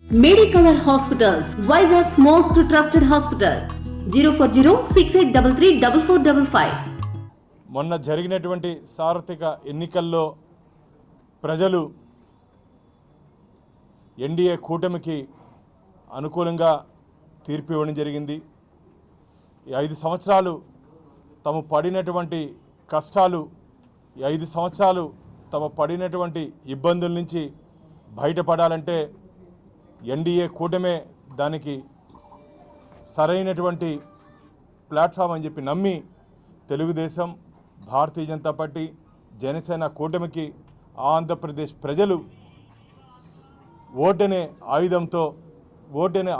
Medicover Hospitals, Vizag's most trusted hospital. 04068334455. మొన్న జరిగినటువంటి సార్వత్రిక ఎన్నికల్లో ప్రజలు ఎన్డీఏ కూటమికి అనుకూలంగా తీర్పు ఇవ్వడం జరిగింది. ఈ 5 సంవత్సరాలు తమ పడినటువంటి కష్టాలు, ఈ 5 సంవత్సరాలు తమ పడినటువంటి ఇబ్బందుల నుంచి బయటపడాలంటే ఎన్డీఏ కూటమే దానికి సరైనటువంటి ప్లాట్ఫామ్ అని చెప్పి నమ్మి తెలుగుదేశం, భారతీయ జనతా పార్టీ, జనసేన కూటమికి ఆంధ్రప్రదేశ్ ప్రజలు ఓటనే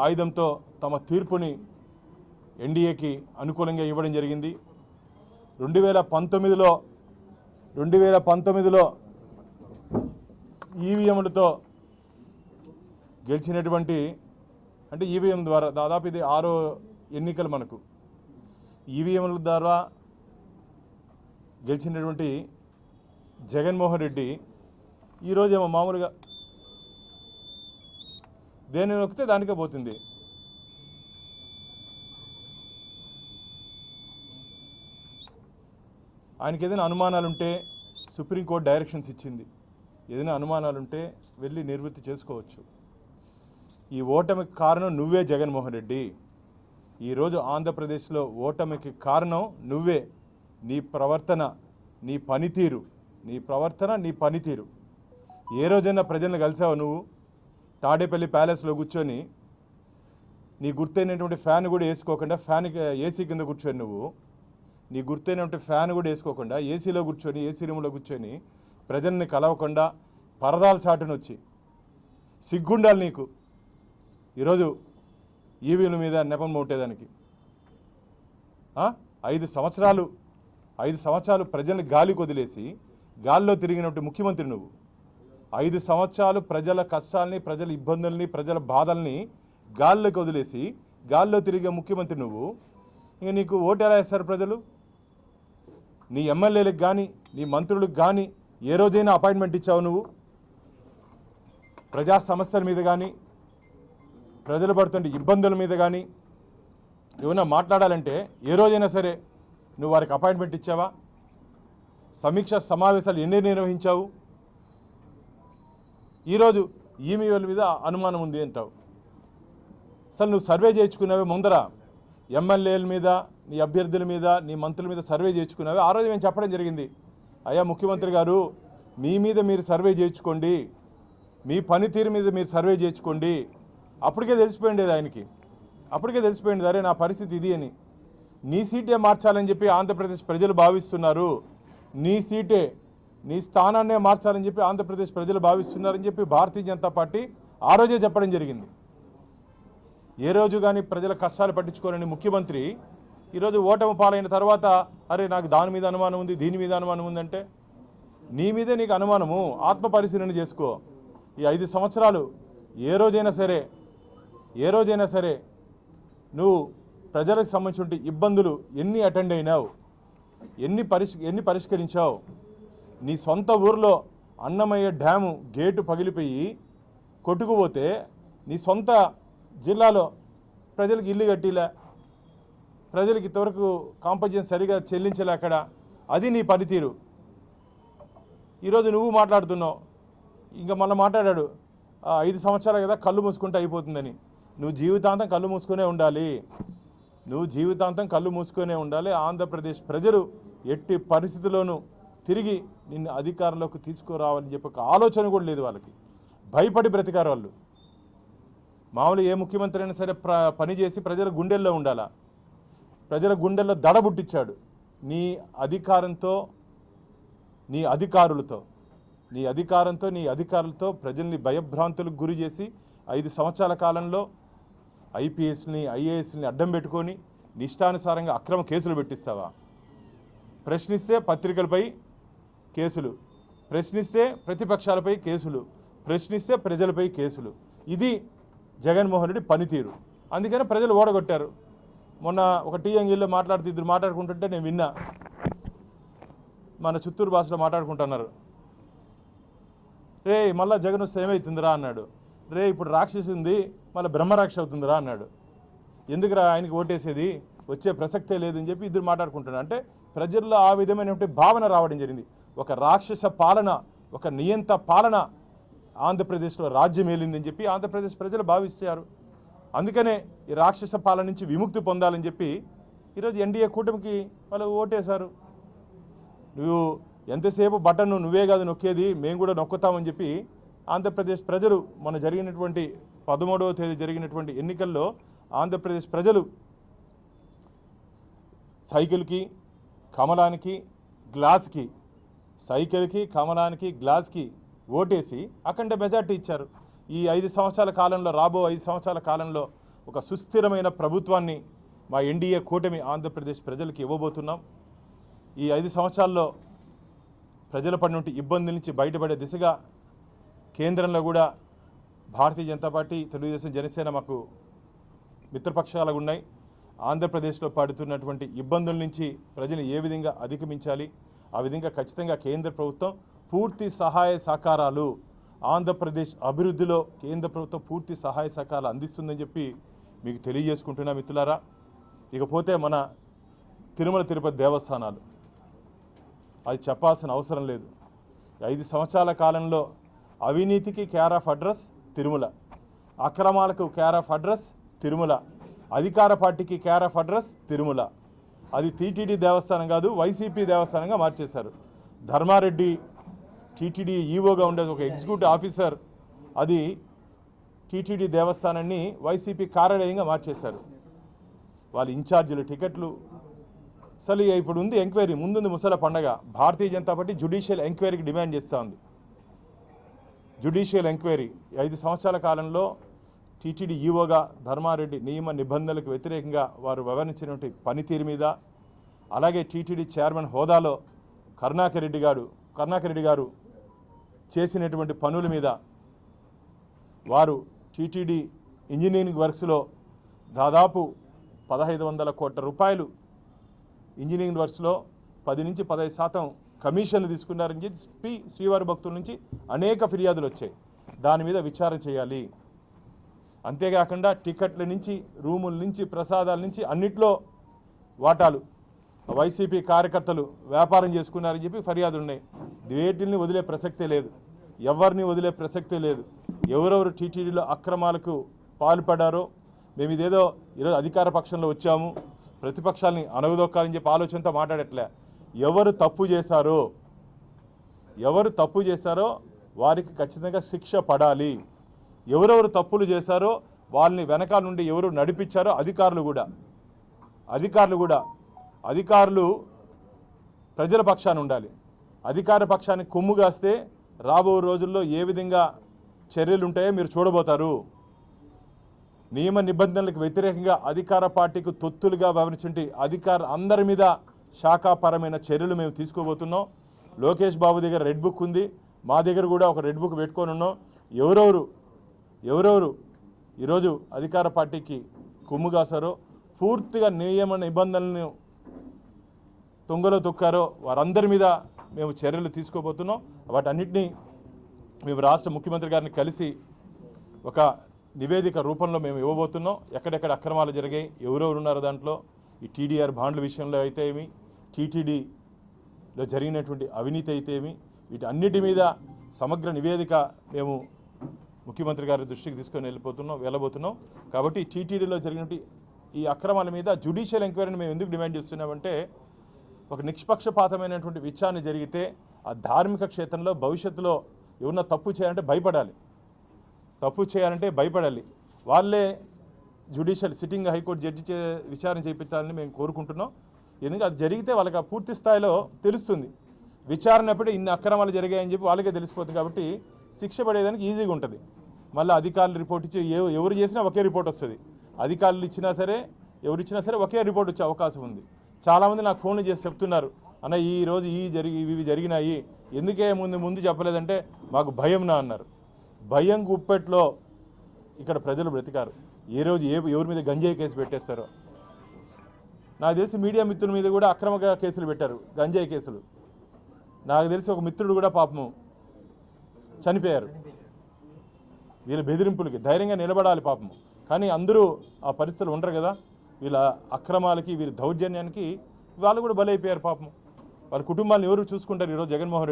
ఆయుధంతో తమ తీర్పుని ఎన్డీఏకి అనుకూలంగా ఇవ్వడం జరిగింది. 2019లో ఈవీఎంలతో గెలిచినటువంటి, అంటే ఈవీఎం ద్వారా దాదాపు ఇది 6వ ఎన్నికలు మనకు. ఈవీఎంల ద్వారా గెలిచినటువంటి జగన్మోహన్ రెడ్డి ఈరోజేమో మామూలుగా దేని నొక్కితే దానికే పోతుంది. ఆయనకి ఏదైనా అనుమానాలుంటే సుప్రీంకోర్టు డైరెక్షన్స్ ఇచ్చింది. ఏదైనా అనుమానాలుంటే వెళ్ళి నివృత్తి చేసుకోవచ్చు. ఈ ఓటమికి కారణం నువ్వే జగన్మోహన్ రెడ్డి. ఈరోజు ఆంధ్రప్రదేశ్లో ఓటమికి కారణం నువ్వే. నీ ప్రవర్తన, నీ పనితీరు. ఏ రోజైనా ప్రజలను కలిసావు నువ్వు? తాడేపల్లి ప్యాలెస్లో కూర్చొని నీ గుర్తైనటువంటి ఫ్యాన్ కూడా వేసుకోకుండా, ఏసీ కింద కూర్చొని నువ్వు నీ గుర్తైనటువంటి ఫ్యాన్ కూడా వేసుకోకుండా ఏసీలో కూర్చొని, ఏసీ రూమ్లో కూర్చొని ప్రజల్ని కలవకుండా పరదాల చాటును వచ్చి సిగ్గుండాలి నీకు. ఈరోజు ఈవీల మీద నెపం మోటేదానికి 5 సంవత్సరాలు ప్రజల్ని గాలికి వదిలేసి గాల్లో తిరిగినట్టు ముఖ్యమంత్రి నువ్వు. 5 సంవత్సరాలు ప్రజల కష్టాలని, ప్రజల ఇబ్బందుల్ని, ప్రజల బాధల్ని గాల్లోకి వదిలేసి గాల్లో తిరిగే ముఖ్యమంత్రి నువ్వు. ఇంక నీకు ఓటు ఎలా వేస్తారు ప్రజలు? నీ ఎమ్మెల్యేలకు కానీ, నీ మంత్రులకు కానీ ఏ రోజైనా అపాయింట్మెంట్ ఇచ్చావు నువ్వు? ప్రజా సమస్యల మీద కానీ, ప్రజలు పడుతుంటే ఇబ్బందుల మీద కానీ ఏమైనా మాట్లాడాలంటే ఏ రోజైనా సరే నువ్వు వారికి అపాయింట్మెంట్ ఇచ్చావా? సమీక్ష సమావేశాలు ఎన్ని నిర్వహించావు? ఈరోజు ఈమెయిల్ మీద అనుమానం ఉంది అంటావు. అసలు నువ్వు సర్వే చేయించుకున్నావే ముందర? ఎమ్మెల్యేల మీద, నీ అభ్యర్థుల మీద, నీ మంత్రుల మీద సర్వే చేయించుకున్నావే? ఆ రోజు మేము చెప్పడం జరిగింది, అయ్యా ముఖ్యమంత్రి గారు, మీ మీద మీరు సర్వే చేయించుకోండి, మీ పనితీరు మీద మీరు సర్వే చేయించుకోండి. అప్పటికే తెలిసిపోయింది ఆయనకి, అరే నా పరిస్థితి ఇది అని. నీ సీటే మార్చాలని చెప్పి ఆంధ్రప్రదేశ్ ప్రజలు భావిస్తున్నారు. నీ స్థానాన్నే మార్చాలని చెప్పి ఆంధ్రప్రదేశ్ ప్రజలు భావిస్తున్నారని చెప్పి భారతీయ జనతా పార్టీ ఆ రోజే చెప్పడం జరిగింది. ఏ రోజు కానీ ప్రజల కష్టాలు పట్టించుకోలేని ముఖ్యమంత్రి ఈరోజు ఓటమి పాలైన తర్వాత అరే నాకు దాని మీద అనుమానం ఉంది, దీని మీద అనుమానం ఉందంటే నీ మీదే నీకు అనుమానము. ఆత్మ పరిశీలన చేసుకో. ఈ 5 సంవత్సరాలు ఏ రోజైనా సరే నువ్వు ప్రజలకు సంబంధించిన ఇబ్బందులు ఎన్ని అటెండ్ అయినావు? ఎన్ని పరిష్కరించావు? నీ సొంత ఊరిలో అన్నమయ్య డ్యాము గేటు పగిలిపోయి కొట్టుకుపోతే నీ సొంత జిల్లాలో ప్రజలకు ఇల్లు కట్టిలే, ప్రజలకు ఇంతవరకు కాంపన్సేషన్ సరిగా చెల్లించలే అక్కడ. అది నీ పనితీరు. ఈరోజు నువ్వు మాట్లాడుతున్నావు, ఇంకా మళ్ళీ మాట్లాడాడు 5 సంవత్సరాలు కదా కళ్ళు మూసుకుంటే అయిపోతుందని. నువ్వు జీవితాంతం కళ్ళు మూసుకునే ఉండాలి. ఆంధ్రప్రదేశ్ ప్రజలు ఎట్టి పరిస్థితుల్లోనూ తిరిగి నిన్ను అధికారంలోకి తీసుకురావాలని చెప్పి ఒక ఆలోచన కూడా లేదు వాళ్ళకి. భయపడి బ్రతికారు వాళ్ళు. మామూలు ఏ ముఖ్యమంత్రి అయినా సరే పనిచేసి ప్రజల గుండెల్లో ఉండాలా. ప్రజల గుండెల్లో దడబుట్టించాడు నీ అధికారంతో, నీ అధికారులతో ప్రజల్ని భయభ్రాంతులకు గురి చేసి 5 సంవత్సరాల కాలంలో ఐపీఎస్ని, ఐఏఎస్ని అడ్డం పెట్టుకొని నిష్టానుసారంగా అక్రమ కేసులు పెట్టిస్తావా? ప్రశ్నిస్తే పత్రికలపై కేసులు, ప్రశ్నిస్తే ప్రతిపక్షాలపై కేసులు, ప్రశ్నిస్తే ప్రజలపై కేసులు. ఇది జగన్మోహన్ రెడ్డి పనితీరు. అందుకని ప్రజలు ఓడగొట్టారు. మొన్న ఒక టీఎంగీలో ఇద్దరు మాట్లాడుకుంటుంటే నేను విన్నా. మన చిత్తూరు భాషలో మాట్లాడుకుంటున్నారు. రే మళ్ళా జగన్ వస్తే ఏమవుతుందిరా అన్నాడు. రే ఇప్పుడు రాక్షసి ఉంది మళ్ళీ బ్రహ్మరాక్ష అవుతుందిరా అన్నాడు. ఎందుకురా ఆయనకి ఓటేసేది, వచ్చే ప్రసక్తే లేదని చెప్పి ఇద్దరు మాట్లాడుకుంటున్నారు. అంటే ప్రజల్లో ఆ విధమైనటువంటి భావన రావడం జరిగింది. ఒక రాక్షస పాలన, ఒక నియంత పాలన ఆంధ్రప్రదేశ్లో రాజ్యం ఏలిందని చెప్పి ఆంధ్రప్రదేశ్ ప్రజలు భావిస్తారు. అందుకనే ఈ రాక్షస పాలన నుంచి విముక్తి పొందాలని చెప్పి ఈరోజు ఎన్డీఏ కూటమికి వాళ్ళు ఓటేశారు. నువ్వు ఎంతసేపు బటన్ నువ్వే కాదు నొక్కేది, మేము కూడా నొక్కుతామని చెప్పి ఆంధ్రప్రదేశ్ ప్రజలు మొన్న జరిగినటువంటి 13వ తేదీ జరిగినటువంటి ఎన్నికల్లో ఆంధ్రప్రదేశ్ ప్రజలు సైకిల్కి, కమలానికి, గ్లాస్కి, సైకిల్కి, కమలానికి, గ్లాస్కి ఓటేసి అఖండ మెజార్టీ ఇచ్చారు. ఈ 5 సంవత్సరాల కాలంలో, రాబో 5 సంవత్సరాల కాలంలో ఒక సుస్థిరమైన ప్రభుత్వాన్ని మా ఎన్డీఏ కూటమి ఆంధ్రప్రదేశ్ ప్రజలకు ఇవ్వబోతున్నాం. ఈ 5 సంవత్సరాల్లో ప్రజల పడినటువంటి ఇబ్బందుల నుంచి బయటపడే దిశగా కేంద్రంలో కూడా భారతీయ జనతా పార్టీ, తెలుగుదేశం, జనసేన మాకు మిత్రపక్షాలుగా ఉన్నాయి. ఆంధ్రప్రదేశ్లో పడుతున్నటువంటి ఇబ్బందుల నుంచి ప్రజలు ఏ విధంగా అధిగమించాలి, ఆ విధంగా ఖచ్చితంగా కేంద్ర ప్రభుత్వం పూర్తి సహాయ సహకారాలు, ఆంధ్రప్రదేశ్ అభివృద్ధిలో కేంద్ర ప్రభుత్వం పూర్తి సహాయ సహకారాలు అందిస్తుందని చెప్పి మీకు తెలియజేసుకుంటున్నా మిత్రులారా. ఇకపోతే మన తిరుమల తిరుపతి దేవస్థానాలు, అది చెప్పాల్సిన అవసరం లేదు. 5 సంవత్సరాల కాలంలో అవినీతికి కేర్ ఆఫ్ అడ్రస్ తిరుమల, అక్రమాలకు కేర్ ఆఫ్ అడ్రస్ తిరుమల, అధికార పార్టీకి కేర్ ఆఫ్ అడ్రస్ తిరుమల. అది టీటీడీ దేవస్థానం కాదు, వైసీపీ దేవస్థానంగా మార్చేశారు. ధర్మారెడ్డి టీటీడీ ఈవోగా ఉండే ఒక ఎగ్జిక్యూటివ్ ఆఫీసర్, అది టీటీడీ దేవస్థానాన్ని వైసీపీ కార్యాలయంగా మార్చేశారు. వాళ్ళ ఇన్ఛార్జీలు, టికెట్లు. అసలు ఇప్పుడు ఉంది ఎంక్వైరీ, ముందుంది ముసల పండగ. భారతీయ జనతా పార్టీ జ్యుడిషియల్ ఎంక్వైరీకి డిమాండ్ చేస్తూ ఉంది. జ్యుడిషియల్ ఎంక్వైరీ 5 సంవత్సరాల కాలంలో టీటీడీ ఈవోగా ధర్మారెడ్డి నియమ నిబంధనలకు వ్యతిరేకంగా వారు వ్యవహరించినటువంటి పనితీరు మీద, అలాగే టీటీడీ చైర్మన్ హోదాలో కరుణాకర్ రెడ్డి గారు చేసినటువంటి పనుల మీద, వారు టీటీడీ ఇంజనీరింగ్ వర్క్స్లో దాదాపు 1500 కోట్ల రూపాయలు ఇంజనీరింగ్ వర్క్స్లో 10 నుంచి 15% కమిషన్లు తీసుకున్నారని చెప్పి శ్రీవారి భక్తుల నుంచి అనేక ఫిర్యాదులు వచ్చాయి. దాని మీద విచారణ చేయాలి. అంతేకాకుండా టికెట్ల నుంచి, రూముల నుంచి, ప్రసాదాల నుంచి అన్నిట్లో వాటాలు వైసీపీ కార్యకర్తలు వ్యాపారం చేసుకున్నారని చెప్పి ఫిర్యాదులు ఉన్నాయి. వేటిల్ని వదిలే ప్రసక్తే లేదు, ఎవరిని వదిలే ప్రసక్తే లేదు. ఎవరెవరు టీటీడీలో అక్రమాలకు పాల్పడారో, మేము ఇదేదో ఈరోజు అధికార పక్షంలో వచ్చాము, ప్రతిపక్షాలని అణగదొక్కాలని చెప్పి ఆలోచనతో మాట్లాడట్లే. ఎవరు తప్పు చేశారో వారికి ఖచ్చితంగా శిక్ష పడాలి. ఎవరెవరు తప్పులు చేశారో వాళ్ళని వెనకాల నుండి ఎవరు నడిపించారో అధికారులు ప్రజల పక్షాన ఉండాలి. అధికార పక్షానికి కొమ్ము కాస్తే రాబో రోజుల్లో ఏ విధంగా చర్యలు ఉంటాయో మీరు చూడబోతారు. నియమ నిబంధనలకు వ్యతిరేకంగా అధికార పార్టీకి తొత్తులుగా వ్యవహరించే అందరి మీద శాఖాపరమైన చర్యలు మేము తీసుకోబోతున్నాం. లోకేష్ బాబు దగ్గర రెడ్ బుక్ ఉంది, మా దగ్గర కూడా ఒక రెడ్ బుక్ పెట్టుకొని ఉన్నాం. ఎవరెవరు ఈరోజు అధికార పార్టీకి కొమ్ము కాసారో, పూర్తిగా నియమ నిబంధనలను తొంగలో తొక్కారో వారందరి మీద మేము చర్యలు తీసుకోబోతున్నాం. వాటన్నిటినీ మేము రాష్ట్ర ముఖ్యమంత్రి గారిని కలిసి ఒక నివేదిక రూపంలో మేము ఇవ్వబోతున్నాం. ఎక్కడెక్కడ అక్రమాలు జరిగాయి, ఎవరెవరు ఉన్నారో దాంట్లో, ఈ టీడీఆర్ బాండ్ల విషయంలో అయితే ఏమి, టీటీడీలో జరిగినటువంటి అవినీతి అయితే ఏమి, వీటన్నిటి మీద సమగ్ర నివేదిక మేము ముఖ్యమంత్రి గారి దృష్టికి తీసుకొని వెళ్ళబోతున్నాం. కాబట్టి టీటీడీలో జరిగినటువంటి ఈ అక్రమాల మీద జ్యుడిషియల్ ఎంక్వైరీని మేము ఎందుకు డిమాండ్ చేస్తున్నామంటే, ఒక నిష్పక్షపాతమైనటువంటి విచారణ జరిగితే ఆ ధార్మిక క్షేత్రంలో భవిష్యత్తులో ఎవరన్నా తప్పు చేయాలంటే భయపడాలి. వాళ్ళే జ్యుడిషియల్ సిట్టింగ్ హైకోర్టు జడ్జి విచారణ చేయించాలని మేము కోరుకుంటున్నాం. ఎందుకంటే అది జరిగితే వాళ్ళకి పూర్తి స్థాయిలో తెలుస్తుంది. విచారణ అప్పుడే ఇన్ని అక్రమాలు జరిగాయని చెప్పి వాళ్ళకే తెలిసిపోతుంది. కాబట్టి శిక్ష పడేదానికి ఈజీగా ఉంటుంది. మళ్ళీ అధికారులు రిపోర్ట్ ఇచ్చి ఎవరు చేసినా ఒకే రిపోర్ట్ వస్తుంది. అధికారులు ఇచ్చినా సరే, ఎవరు ఇచ్చినా సరే ఒకే రిపోర్ట్ వచ్చే అవకాశం ఉంది. చాలామంది నాకు ఫోన్లు చేసి చెప్తున్నారు, అన్న ఈరోజు ఇవి జరిగినాయి, ఎందుకే ముందు చెప్పలేదంటే మాకు భయంనా అన్నారు. భయం గుప్పెట్లో ఇక్కడ ప్రజలు బ్రతికారు. ఏ రోజు ఎవరి మీద గంజాయి కేసు పెట్టేస్తారో. నాకు తెలిసి మీడియా మిత్రుల మీద కూడా అక్రమంగా కేసులు పెట్టారు, గంజాయి కేసులు. నాకు తెలిసి ఒక మిత్రుడు కూడా పాపము చనిపోయారు. వీళ్ళ బెదిరింపులకి ధైర్యంగా నిలబడాలి పాపం. కానీ అందరూ ఆ పరిస్థితులు ఉండరు కదా. వీళ్ళ అక్రమాలకి వీళ్ళ దౌర్జన్యానికి వాళ్ళు కూడా బలైపోయారు పాపం. వాళ్ళ కుటుంబాలను ఎవరు చూసుకుంటారు? ఈరోజు జగన్మోహన్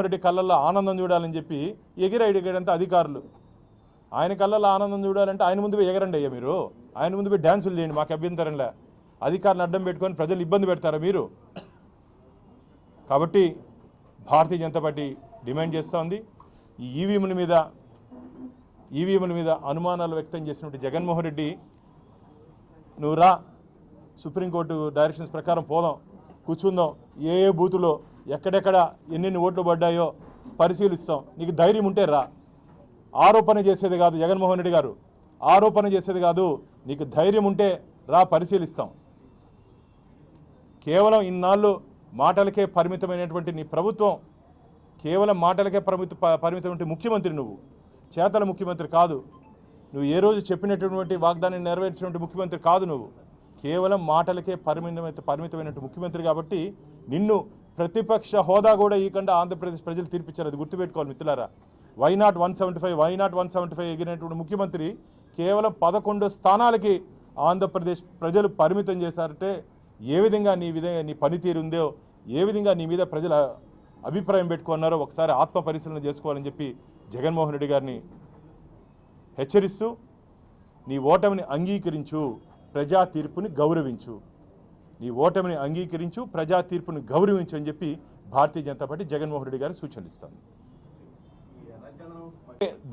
రెడ్డి కళ్ళల్లో ఆనందం చూడాలని చెప్పి ఎగిరేడంతా అధికారులు. ఆయన కళ్ళల్లో ఆనందం చూడాలంటే ఆయన ముందు పోయి ఎగరండి అయ్యా మీరు. ఆయన ముందు పోయి డ్యాన్సులు చేయండి, మాకు అభ్యంతరంలే. అధికారులను అడ్డం పెట్టుకొని ప్రజలు ఇబ్బంది పెడతారా మీరు? కాబట్టి భారతీయ జనతా పార్టీ డిమాండ్ చేస్తూ ఉంది, ఈ ఈవీఎంల మీద అనుమానాలు వ్యక్తం చేసినట్టు జగన్మోహన్ రెడ్డి నువ్వు రా, సుప్రీంకోర్టు డైరెక్షన్స్ ప్రకారం పోదాం, కూర్చుందాం, ఏ బూతులో ఎక్కడెక్కడ ఎన్నెన్ని ఓట్లు పడ్డాయో పరిశీలిస్తాం. నీకు ధైర్యం ఉంటే రా. ఆరోపణ చేసేది కాదు జగన్మోహన్ రెడ్డి గారు, ఆరోపణ చేసేది కాదు. నీకు ధైర్యం ఉంటే రా, పరిశీలిస్తాం. కేవలం ఇన్నాళ్ళు మాటలకే పరిమితమైనటువంటి నీ ప్రభుత్వం, కేవలం మాటలకే పరిమితమైన ముఖ్యమంత్రి నువ్వు, చేతల ముఖ్యమంత్రి కాదు. నువ్వు ఏ రోజు చెప్పినటువంటి వాగ్దానాన్ని నెరవేర్చినటువంటి ముఖ్యమంత్రి కాదు. నువ్వు కేవలం మాటలకే పరిమితమైనటువంటి ముఖ్యమంత్రి. కాబట్టి నిన్ను ప్రతిపక్ష హోదా కూడా ఈకుండా ఆంధ్రప్రదేశ్ ప్రజలు తీర్పిచ్చారు. అది గుర్తుపెట్టుకోవాలి మిత్రులారా. వైనాట్ 175 ఎగిరినటువంటి ముఖ్యమంత్రి కేవలం 11 స్థానాలకి ఆంధ్రప్రదేశ్ ప్రజలు పరిమితం చేశారంటే ఏ విధంగా నీ పనితీరు ఉందో, ఏ విధంగా నీ మీద ప్రజల అభిప్రాయం పెట్టుకున్నారో ఒకసారి ఆత్మ పరిశీలన చేసుకోవాలని చెప్పి జగన్మోహన్ రెడ్డి గారిని హెచ్చరిస్తూ, నీ ఓటమిని అంగీకరించు, ప్రజా తీర్పుని గౌరవించు. నీ ఓటమిని అంగీకరించు, ప్రజా తీర్పుని గౌరవించు అని చెప్పి భారతీయ జనతా పార్టీ జగన్మోహన్ రెడ్డి గారు సూచనలు ఇస్తుంది.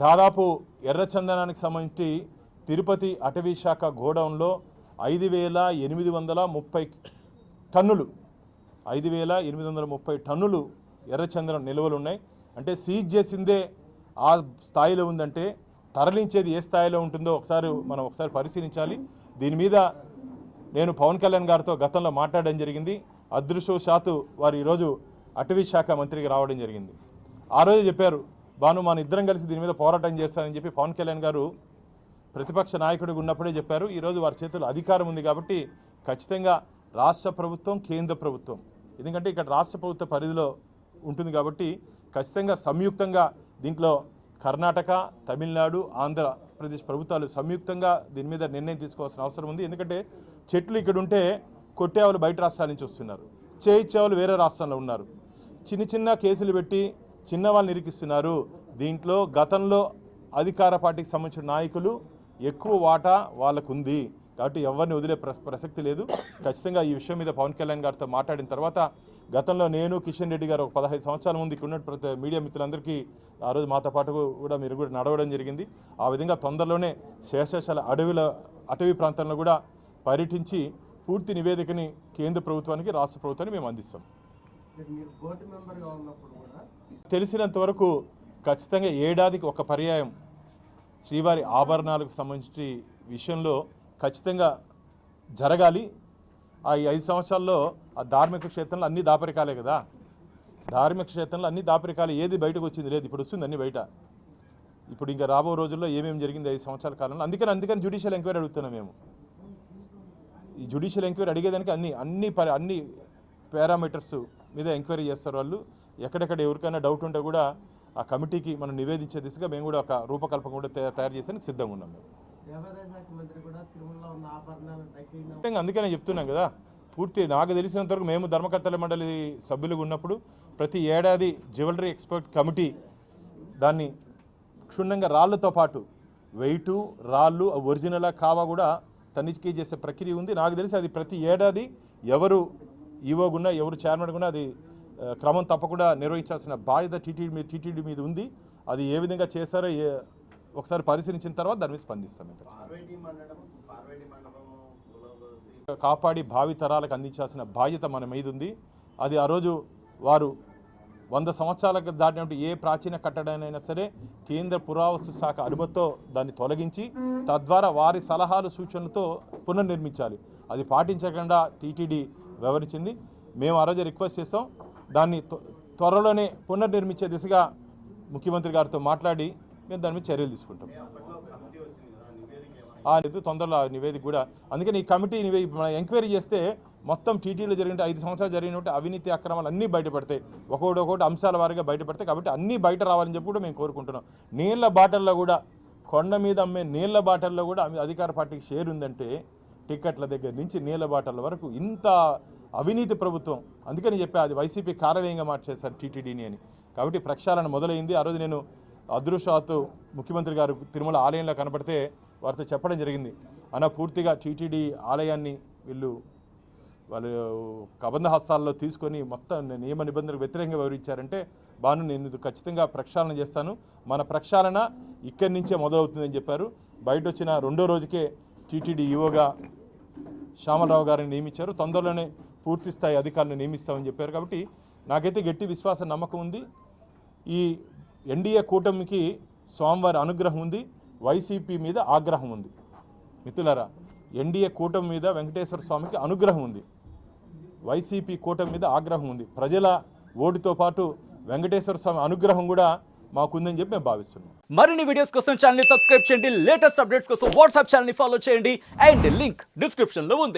దాదాపు ఎర్రచందనానికి సంబంధించి తిరుపతి అటవీ శాఖ గోడౌన్లో 5,830 టన్నులు 5,830 టన్నులు ఎర్రచందనం నిల్వలు ఉన్నాయి. అంటే సీజ్ చేసిందే ఆ స్థాయిలో ఉందంటే తరలించేది ఏ స్థాయిలో ఉంటుందో మనం ఒకసారి పరిశీలించాలి. దీని మీద నేను పవన్ కళ్యాణ్ గారితో గతంలో మాట్లాడడం జరిగింది. అదృష్టవశాత్తు వారు ఈరోజు అటవీ శాఖ మంత్రికి రావడం జరిగింది. ఆ రోజు చెప్పారు, బాను మన ఇద్దరం కలిసి దీని మీద పోరాటం చేస్తానని చెప్పి పవన్ కళ్యాణ్ గారు ప్రతిపక్ష నాయకుడిగా ఉన్నప్పుడే చెప్పారు. ఈరోజు వారి చేతుల్లో అధికారం ఉంది కాబట్టి ఖచ్చితంగా రాష్ట్ర ప్రభుత్వం, కేంద్ర ప్రభుత్వం, ఎందుకంటే ఇక్కడ రాష్ట్ర ప్రభుత్వ పరిధిలో ఉంటుంది కాబట్టి ఖచ్చితంగా సంయుక్తంగా దీంట్లో కర్ణాటక, తమిళనాడు, ఆంధ్రప్రదేశ్ ప్రభుత్వాలు సంయుక్తంగా దీని మీద నిర్ణయం తీసుకోవాల్సిన అవసరం ఉంది. ఎందుకంటే చెట్లు ఇక్కడ ఉంటే కొట్టేవాళ్ళు బయట రాష్ట్రాల నుంచి వస్తున్నారు, చేయించేవాళ్ళు వేరే రాష్ట్రంలో ఉన్నారు. చిన్న కేసులు పెట్టి చిన్న వాళ్ళని ఇరికిస్తున్నారు. దీంట్లో గతంలో అధికార పార్టీకి సంబంధించిన నాయకులు ఎక్కువ వాటా వాళ్ళకు ఉంది కాబట్టి ఎవరిని వదిలే ప్రసక్తి లేదు. ఖచ్చితంగా ఈ విషయం మీద పవన్ కళ్యాణ్ గారితో మాట్లాడిన తర్వాత గతంలో నేను, కిషన్ రెడ్డి గారు ఒక 15 సంవత్సరాల ముందు ఇక్కడ ఉన్న మీడియా మిత్రులందరికీ ఆ రోజు మాతో పాటు కూడా మీరు కూడా నడవడం జరిగింది. ఆ విధంగా తొందరలోనే శేషాచల అటవీ ప్రాంతంలో కూడా పర్యటించి పూర్తి నివేదికని కేంద్ర ప్రభుత్వానికి, రాష్ట్ర ప్రభుత్వానికి మేము అందిస్తాం. తెలిసినంత వరకు ఖచ్చితంగా ఏడాదికి ఒక పర్యాయం శ్రీవారి ఆభరణాలకు సంబంధించి విషయంలో ఖచ్చితంగా జరగాలి. ఆ 5 సంవత్సరాల్లో ఆ ధార్మిక క్షేత్రంలో అన్ని దాపరికాలే కదా. ధార్మిక క్షేత్రంలో అన్ని దాపరికాలు, ఏది బయటకు వచ్చింది లేదు. ఇప్పుడు వస్తుంది అన్ని బయట. ఇప్పుడు ఇంకా రాబో రోజుల్లో ఏమేమి జరిగింది 5 సంవత్సరాల కాలంలో. అందుకని జ్యుడిషియల్ ఎంక్వైరీ అడుగుతున్నాం మేము. ఈ జ్యుడిషియల్ ఎంక్వైరీ అడిగేదానికి అన్ని పారామీటర్స్ మీద ఎంక్వైరీ చేస్తారు వాళ్ళు. ఎక్కడెక్కడ ఎవరికైనా డౌట్ ఉంటే కూడా ఆ కమిటీకి మనం నివేదించే దిశగా మేము కూడా ఒక రూపకల్పన కూడా తయారు చేసేందుకు సిద్ధంగా ఉన్నాం మేము. అందుకనే చెప్తున్నాం కదా, పూర్తి నాకు తెలిసినంత వరకు మేము ధర్మకర్తల మండలి సభ్యులుగా ఉన్నప్పుడు ప్రతి ఏడాది జ్యువెలరీ ఎక్స్పర్ట్ కమిటీ దాన్ని క్షుణ్ణంగా రాళ్లతో పాటు వెయిటు, రాళ్ళు ఒరిజినలా కావా కూడా తనిఖీ చేసే ప్రక్రియ ఉంది. నాకు తెలిసి అది ప్రతి ఏడాది ఎవరు ఈవోగున్నా, ఎవరు చైర్మన్గా ఉన్నా అది క్రమం తప్పకుండా నిర్వహించాల్సిన బాధ్యత టీటీడీ మీద ఉంది. అది ఏ విధంగా చేశారో ఒకసారి పరిశీలించిన తర్వాత దాని మీద స్పందిస్తాం. కాపాడి భావి తరాలకు అందించాల్సిన బాధ్యత మన మీద ఉంది. అది ఆ రోజు వారు 100 సంవత్సరాలకు దాటినట్టు ఏ ప్రాచీన కట్టడానైనా సరే కేంద్ర పురావస్తు శాఖ అనుమతితో దాన్ని తొలగించి తద్వారా వారి సలహాలు, సూచనలతో పునర్నిర్మించాలి. అది పాటించకుండా టీటీడీ వ్యవహరించింది. మేము ఆ రోజు రిక్వెస్ట్ చేస్తాం, దాన్ని త్వరలోనే పునర్నిర్మించే దిశగా ముఖ్యమంత్రి గారితో మాట్లాడి మేము దాని మీద చర్యలు తీసుకుంటాం. తొందరలో నివేదిక కూడా అందుకని ఈ కమిటీ ఎంక్వైరీ చేస్తే మొత్తం టీటీలో జరిగిన 5 సంవత్సరాలు జరిగినట్టు అవినీతి అక్రమాలు అన్నీ బయటపడతాయి, ఒక్కొక్కటి అంశాల వారీగా బయటపడతాయి. కాబట్టి అన్నీ బయట రావాలని చెప్పి కూడా మేము కోరుకుంటున్నాం. నీళ్ల బాటల్లో కూడా, కొండ మీద అమ్మే నీళ్ల బాటల్లో కూడా అధికార పార్టీకి షేర్ ఉందంటే టిక్కెట్ల దగ్గర నుంచి నీళ్ల బాటల వరకు ఇంత అవినీతి ప్రభుత్వం. అందుకని చెప్పి అది వైసీపీ కార్యాలయంగా మార్చేశారు టీటీడీని అని. కాబట్టి ప్రక్షాళన మొదలైంది. ఆ రోజు నేను అదృష్టవత్తు ముఖ్యమంత్రి గారు తిరుమల ఆలయంలో కనపడితే వారితో చెప్పడం జరిగింది, అన్న పూర్తిగా టీటీడీ ఆలయాన్ని వాళ్ళు కబంధ హస్తాల్లో తీసుకొని మొత్తం నియమ నిబంధనలకు వ్యతిరేకంగా వివరించారంటే బాను నేను ఖచ్చితంగా ప్రక్షాళన చేస్తాను, మన ప్రక్షాళన ఇక్కడి నుంచే మొదలవుతుందని చెప్పారు. బయట వచ్చిన 2వ రోజుకే టీటీడీ ఈవోగా శ్యామలరావు గారిని నియమించారు. తొందరలోనే పూర్తి స్థాయి అధికారులను నియమిస్తామని చెప్పారు. కాబట్టి నాకైతే గట్టి విశ్వాసం నమ్మకం ఉంది. ఈ ఎన్డీఏ కూటమికి స్వామివారి అనుగ్రహం ఉంది, వైసీపీ మీద ఆగ్రహం ఉంది. మిత్రులారా, ఎన్డీఏ కూటమి మీద వెంకటేశ్వర స్వామికి అనుగ్రహం ఉంది, వైసీపీ కూటమి మీద ఆగ్రహం ఉంది. ప్రజల ఓటుతో పాటు వెంకటేశ్వర స్వామి అనుగ్రహం కూడా మాకుందని చెప్పి మేము భావిస్తున్నాం. మరిన్ని వీడియోస్ కోసం ఛానల్ ని సబ్స్క్రైబ్ చేయండి, లేటెస్ట్ అప్డేట్స్ కోసం వాట్సాప్ ఛానల్ ని ఫాలో చేయండి అండ్ లింక్ డిస్క్రిప్షన్ లో ఉంది.